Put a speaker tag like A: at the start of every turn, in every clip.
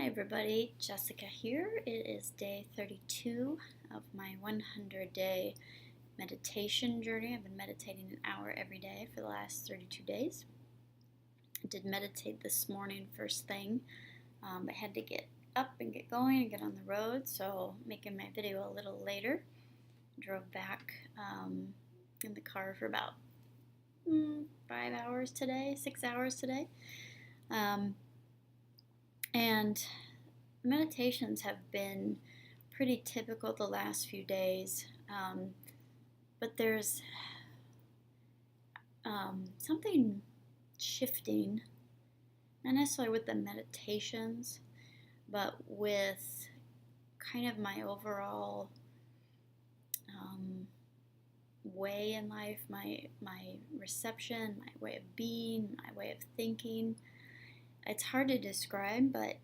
A: everybody, Jessica here. It is day 32 of my 100-day meditation journey. I've been meditating an hour every day for the last 32 days. I did meditate this morning first thing, but had to get up and get going and get on the road, so making my video a little later. Drove back in the car for about 5 hours today, 6 hours today. And meditations have been pretty typical the last few days, but there's something shifting, not necessarily with the meditations, but with kind of my overall way in life, my reception, my way of being, my way of thinking. It's hard to describe, but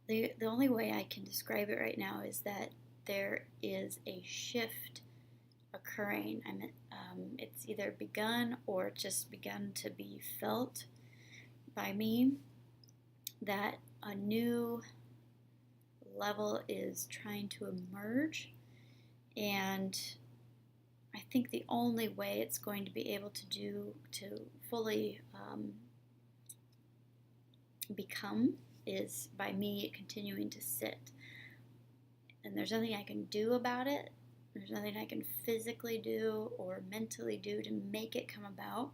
A: the only way I can describe it right now is that there is a shift occurring. It's either begun or just begun to be felt by me that a new level is trying to emerge, and I think the only way it's going to be able to fully become is by me continuing to sit. And there's nothing I can do about it. There's nothing I can physically do or mentally do to make it come about.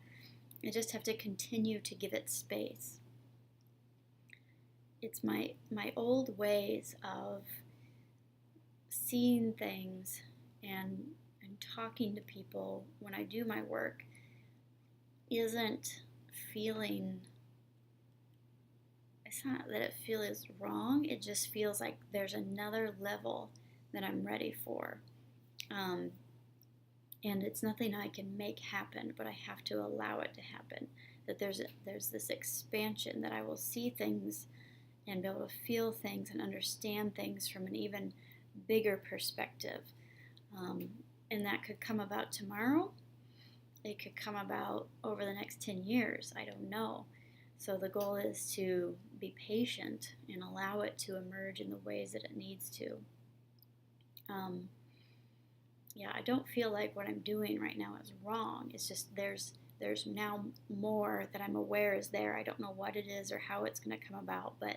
A: I just have to continue to give it space. It's my old ways of seeing things and talking to people when I do my work isn't feeling. It's not that it feels wrong, it just feels like there's another level that I'm ready for. And it's nothing I can make happen, but I have to allow it to happen. That there's this expansion, that I will see things and be able to feel things and understand things from an even bigger perspective. And that could come about tomorrow. It could come about over the next 10 years. I don't know. So the goal is to be patient and allow it to emerge in the ways that it needs to. I don't feel like what I'm doing right now is wrong. It's just there's now more that I'm aware is there. I don't know what it is or how it's going to come about, but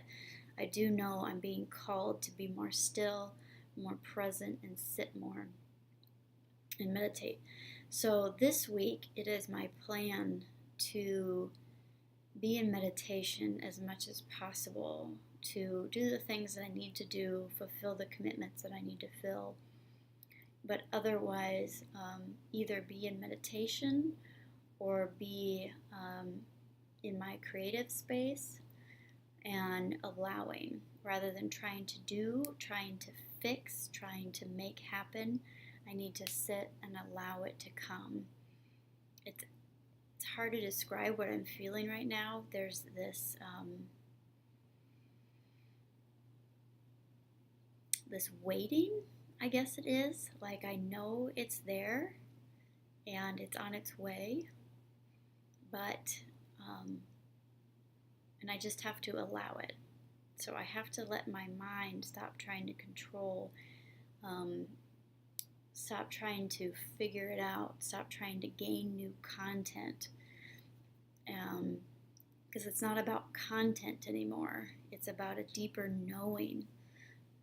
A: I do know I'm being called to be more still, more present, and sit more and meditate. So this week it is my plan to be in meditation as much as possible, to do the things that I need to do, fulfill the commitments that I need to fill, but otherwise either be in meditation or be in my creative space and allowing, rather than trying to do, trying to fix, trying to make happen. I need to sit and allow it to come. It's hard to describe what I'm feeling right now. There's this this waiting, I guess it is. Like I know it's there and it's on its way, but and I just have to allow it. So I have to let my mind stop trying to control, stop trying to figure it out, stop trying to gain new content. Because it's not about content anymore. It's about a deeper knowing.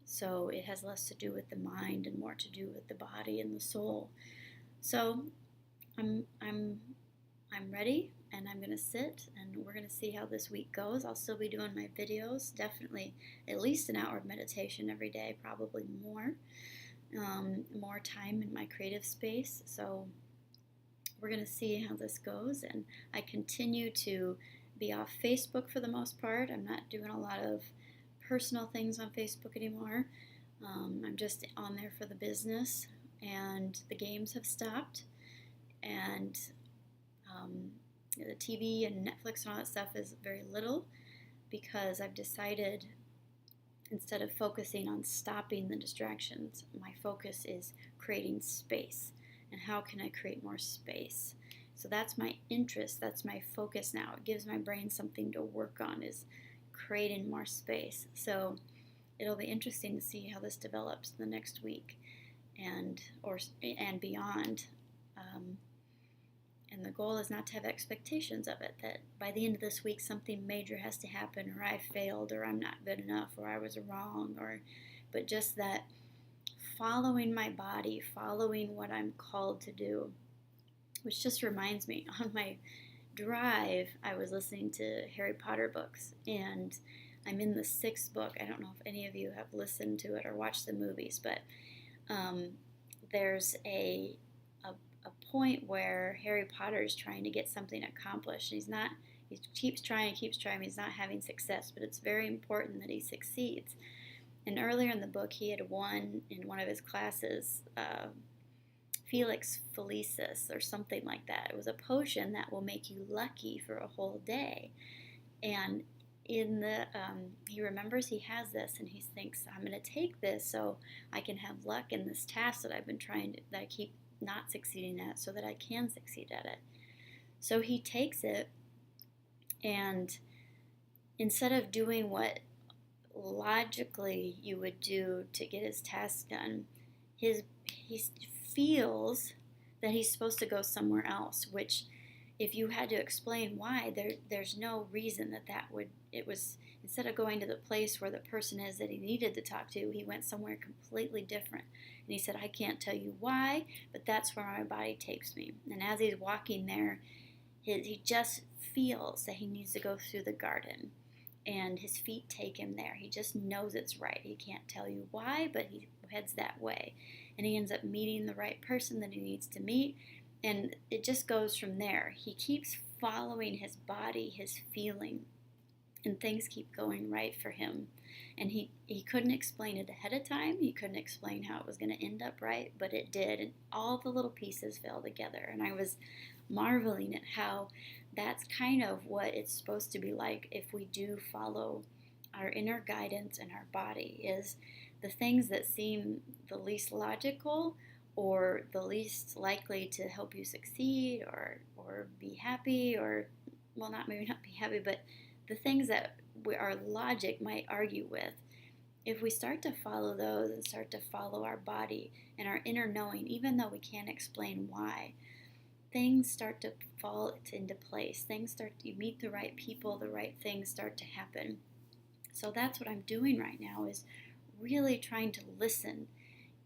A: So it has less to do with the mind and more to do with the body and the soul. So I'm ready, and I'm gonna sit, and we're gonna see how this week goes. I'll still be doing my videos, definitely at least an hour of meditation every day, probably more time in my creative space. So we're gonna see how this goes, and I continue to be off Facebook for the most part. I'm not doing a lot of personal things on Facebook anymore. I'm just on there for the business, and the games have stopped, and the TV and Netflix and all that stuff is very little, because I've decided, instead of focusing on stopping the distractions, my focus is creating space. And how can I create more space? So that's my interest, that's my focus now. It gives my brain something to work on, is creating more space. So it'll be interesting to see how this develops the next week and beyond. Um, and the goal is not to have expectations of it, that by the end of this week something major has to happen, or I failed, or I'm not good enough, or I was wrong, but just that following my body, following what I'm called to do. Which just reminds me, on my drive, I was listening to Harry Potter books, and I'm in the 6th book. I don't know if any of you have listened to it or watched the movies, but there's a point where Harry Potter is trying to get something accomplished. He keeps trying, he's not having success, but it's very important that he succeeds. And earlier in the book, he had won in one of his classes Felix Felicis or something like that. It was a potion that will make you lucky for a whole day. And he remembers he has this, and he thinks, I'm going to take this so I can have luck in this task that that I keep not succeeding at, so that I can succeed at it. So he takes it, and instead of doing what logically you would do to get his task done, he feels that he's supposed to go somewhere else, which if you had to explain why, there's no reason it was, instead of going to the place where the person is that he needed to talk to, he went somewhere completely different. And he said, I can't tell you why, but that's where my body takes me. And as he's walking there, he just feels that he needs to go through the garden, and his feet take him there. He just knows it's right. He can't tell you why, but he heads that way. And he ends up meeting the right person that he needs to meet, and it just goes from there. He keeps following his body, his feeling, and things keep going right for him. And he couldn't explain it ahead of time. He couldn't explain how it was going to end up right, but it did. And all the little pieces fell together. And I was marveling at how that's kind of what it's supposed to be like if we do follow our inner guidance and our body, is the things that seem the least logical or the least likely to help you succeed or be happy, or, well, maybe not be happy, but the things that our logic might argue with, if we start to follow those and start to follow our body and our inner knowing, even though we can't explain why, things start to fall into place. You meet the right people, the right things start to happen. So that's what I'm doing right now, is really trying to listen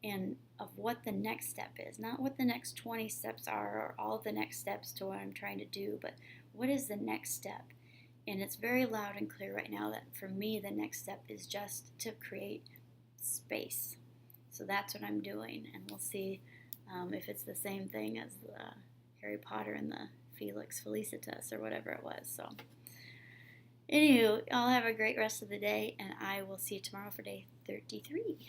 A: and of what the next step is, not what the next 20 steps are or all the next steps to what I'm trying to do, but what is the next step? And it's very loud and clear right now that for me, the next step is just to create space. So that's what I'm doing, and we'll see if it's the same thing as Harry Potter and the Felix Felicitas or whatever it was. So, anywho, I'll have a great rest of the day, and I will see you tomorrow for day 33.